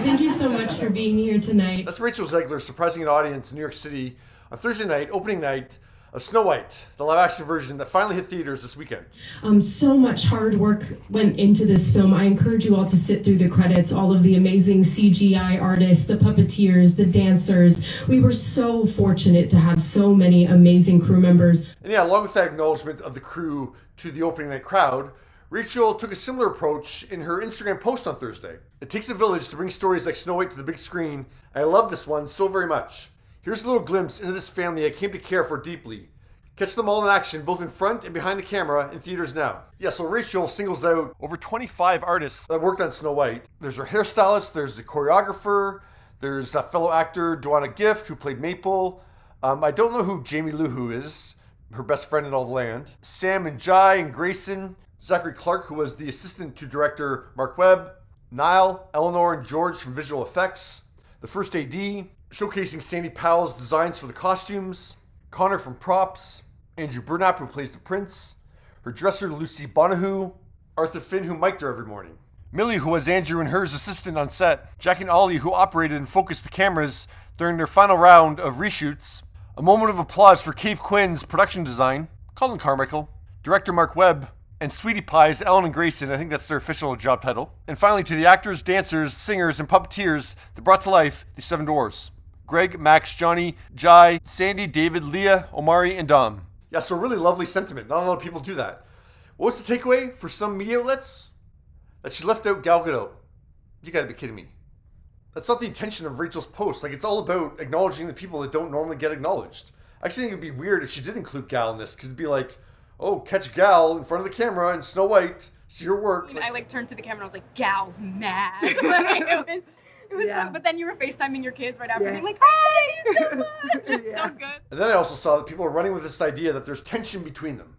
Thank you so much for being here tonight. That's Rachel Zegler surprising an audience in New York City on Thursday night, opening night of Snow White, the live-action version that finally hit theaters this weekend. So much hard work went into this film. I encourage you all to sit through the credits, all of the amazing CGI artists, the puppeteers, the dancers. We were so fortunate to have so many amazing crew members. And yeah, along with that acknowledgement of the crew to the opening night crowd, Rachel took a similar approach in her Instagram post on Thursday. It takes a village to bring stories like Snow White to the big screen, and I love this one so very much. Here's a little glimpse into this family I came to care for deeply. Catch them all in action, both in front and behind the camera, in theaters now. Yeah, so Rachel singles out over 25 artists that worked on Snow White. There's her hairstylist, there's the choreographer, there's a fellow actor, Joanna Gift, who played Maple. I don't know who Jamie Luhu is, her best friend in all the land. Sam and Jai and Grayson, Zachary Clark, who was the assistant to director Mark Webb, Niall, Eleanor, and George from visual effects, the first AD, showcasing Sandy Powell's designs for the costumes, Connor from props, Andrew Burnap, who plays the prince, her dresser Lucy Bonahoo, Arthur Finn, who mic'd her every morning, Millie, who was Andrew and her's assistant on set, Jack and Ollie, who operated and focused the cameras during their final round of reshoots, a moment of applause for Cave Quinn's production design, Colin Carmichael, director Mark Webb, and Sweetie Pie's Ellen and Grayson, I think that's their official job title. And finally to the actors, dancers, singers, and puppeteers that brought to life the Seven Dwarfs. Greg, Max, Johnny, Jai, Sandy, David, Leah, Omari, and Dom. Yeah, so really lovely sentiment. Not a lot of people do that. What was the takeaway for some media outlets? That she left out Gal Gadot. You gotta be kidding me. That's not the intention of Rachel's post. Like, it's all about acknowledging the people that don't normally get acknowledged. I actually think it'd be weird if she did include Gal in this, because it'd be like, oh, catch Gal in front of the camera in Snow White, see her work. I turned to the camera and I was like, Gal's mad. It was so, but then you were FaceTiming your kids right after being like, hi, you're so much. It's so good. And then I also saw that people are running with this idea that there's tension between them.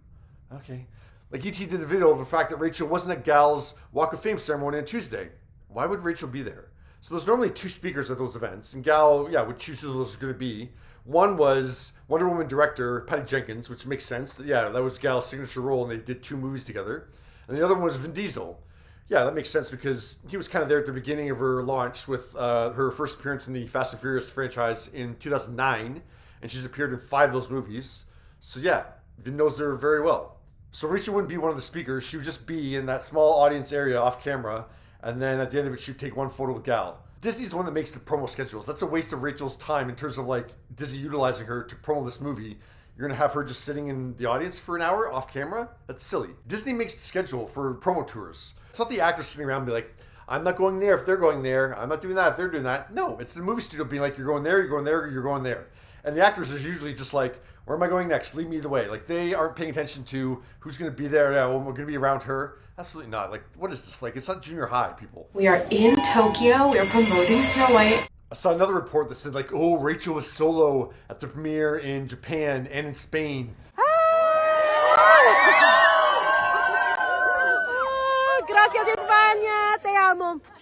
Okay. Like E.T. did a video of the fact that Rachel wasn't at Gal's Walk of Fame ceremony on Tuesday. Why would Rachel be there? So there's normally two speakers at those events, and Gal, would choose who those are going to be. One was Wonder Woman director Patty Jenkins, which makes sense. That was Gal's signature role, and they did two movies together. And the other one was Vin Diesel. Yeah, that makes sense because he was kind of there at the beginning of her launch with her first appearance in the Fast and Furious franchise in 2009, and she's appeared in 5 of those movies. So yeah, Vin knows her very well. So Rachel wouldn't be one of the speakers. She would just be in that small audience area off camera, and then at the end of it, she'd take one photo with Gal. Disney's the one that makes the promo schedules. That's a waste of Rachel's time in terms of like Disney utilizing her to promo this movie. You're going to have her just sitting in the audience for an hour off camera? That's silly. Disney makes the schedule for promo tours. It's not the actors sitting around and be like, I'm not going there if they're going there. I'm not doing that if they're doing that. No, it's the movie studio being like, you're going there, you're going there, you're going there. And the actors are usually just like, where am I going next? Lead me the way. Like, they aren't paying attention to who's going to be there. Yeah, well, we're going to be around her. Absolutely not. Like, what is this? Like, it's not junior high, people. We are in Tokyo. We are promoting Snow White. I saw another report that said, like, oh, Rachel was solo at the premiere in Japan and in Spain.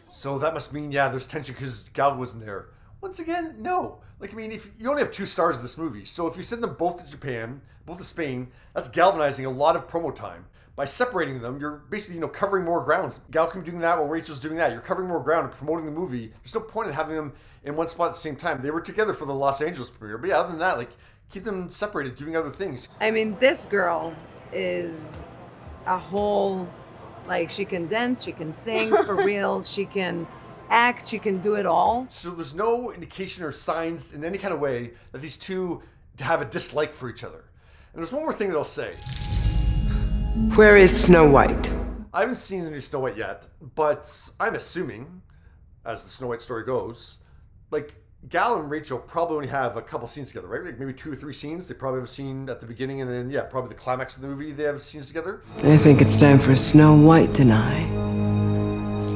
So that must mean, there's tension because Gal wasn't there. Once again, no. Like, I mean, if you only have 2 stars in this movie, so if you send them both to Japan, both to Spain, that's galvanizing a lot of promo time. By separating them, you're basically, covering more ground. Gal can be doing that while Rachel's doing that. You're covering more ground and promoting the movie. There's no point in having them in one spot at the same time. They were together for the Los Angeles premiere, but other than that, like, keep them separated, doing other things. I mean, this girl is a whole, like, she can dance, she can sing for real, she can act, she can do it all. So there's no indication or signs in any kind of way that these two have a dislike for each other. And there's one more thing that I'll say. Where is Snow White? I haven't seen the new Snow White yet, but I'm assuming, as the Snow White story goes, like, Gal and Rachel probably only have a couple scenes together, right? Like maybe 2 or 3 scenes. They probably have a scene at the beginning, and then, probably the climax of the movie, they have scenes together. I think it's time for Snow White and I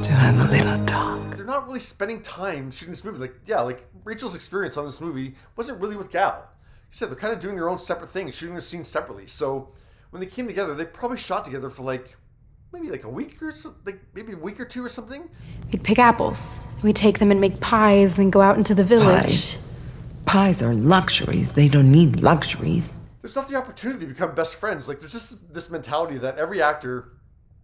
to have a little talk. They're not really spending time shooting this movie. Like Rachel's experience on this movie wasn't really with Gal. You said they're kind of doing their own separate things, shooting their scenes separately. So when they came together, they probably shot together for maybe a week or so, maybe a week or 2 or something. We'd pick apples. We'd take them and make pies, then go out into the village. Pies are luxuries. They don't need luxuries. There's not the opportunity to become best friends. Like, there's just this mentality that every actor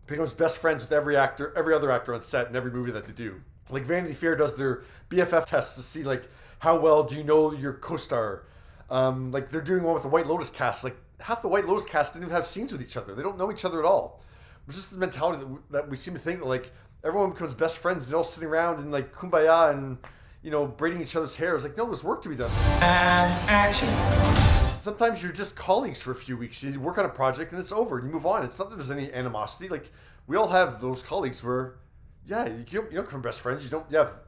becomes best friends with every other actor on set in every movie that they do. Like Vanity Fair does their BFF tests to see like how well do you know your co-star. Like they're doing one with the White Lotus cast. Like half the White Lotus cast didn't even have scenes with each other. They don't know each other at all. It's just the mentality that we seem to think that like everyone becomes best friends. They're all sitting around and like kumbaya and braiding each other's hair. It's like, no, there's work to be done. And action. Sometimes you're just colleagues for a few weeks. You work on a project and it's over and you move on. It's not that there's any animosity. Like we all have those colleagues where, yeah, you don't become best friends.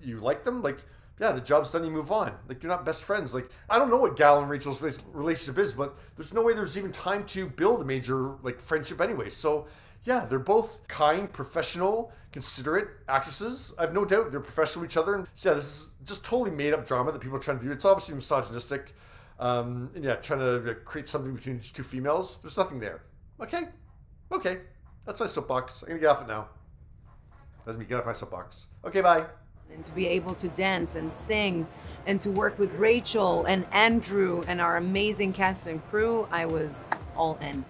You like them. Like, yeah, the job's done. You move on. Like you're not best friends. Like I don't know what Gal and Rachel's relationship is, but there's no way there's even time to build a major like friendship anyway. So yeah, they're both kind, professional, considerate actresses. I have no doubt they're professional with each other. And so yeah, this is just totally made up drama that people are trying to do. It's obviously misogynistic. And yeah, trying to create something between these two females. There's nothing there. Okay. That's my soapbox. I'm gonna get off it now. Doesn't mean get off my soapbox. Okay, bye. And to be able to dance and sing and to work with Rachel and Andrew and our amazing cast and crew, I was all in.